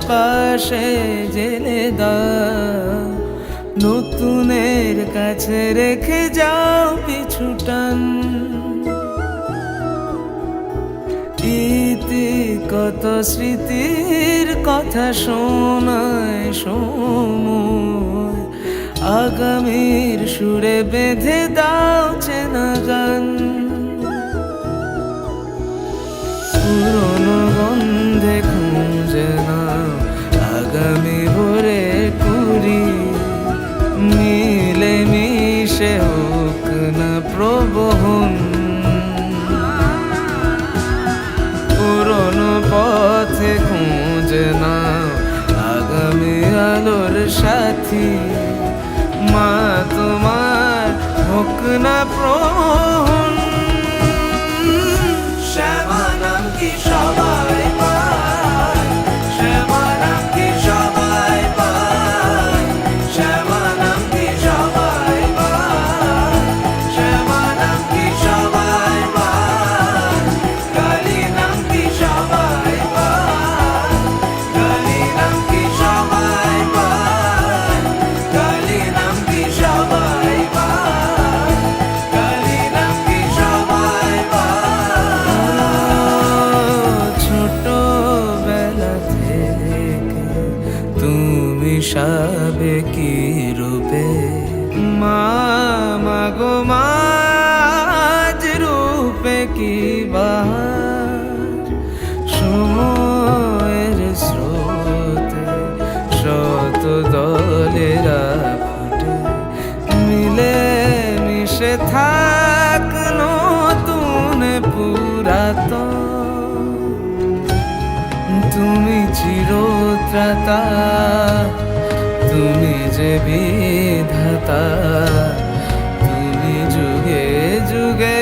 পাশে জেলে দাও, নতুনের কাছে রেখে যাও পিছুটান। ইতি কত স্মৃতির কথা শোনায় সময়, আগামীর সুরে বেঁধে দাও চেনা গান। পুরনো গন্ধে খুঁজে নাও আগামী ভোরে কুড়ি, মিলে মিশে হোক না প্রবহন। পুরনো পথে খুঁজে নাও আগামী আলোর সাথী, মা তোমার হোক না প্রহন। শ্যামা নাম কি সবাই পায়, শ্যামা নাম কি সবাই পায়, শ্যামা নাম কি সবাই পায়, শ্যামা নাম কি সবাই পায়, কালী নাম কি সবাই পায়, কালী নাম কি সবাই পায়, কালী নাম কি সবাই পায়, কালী নাম কি সবাই পায়। ছোটবেলা থেকে তুমি সাবেকি রূপে, মা মাগো মাঝ রূপে কি বাহার। সময়ের স্রোতে শত দলেরা ফুটে, মিলে মিশে থাক নতুন পুরাতন। তুমি চিরত্রাতা, তুমি যে বিধাতা, তুমি যুগে যুগে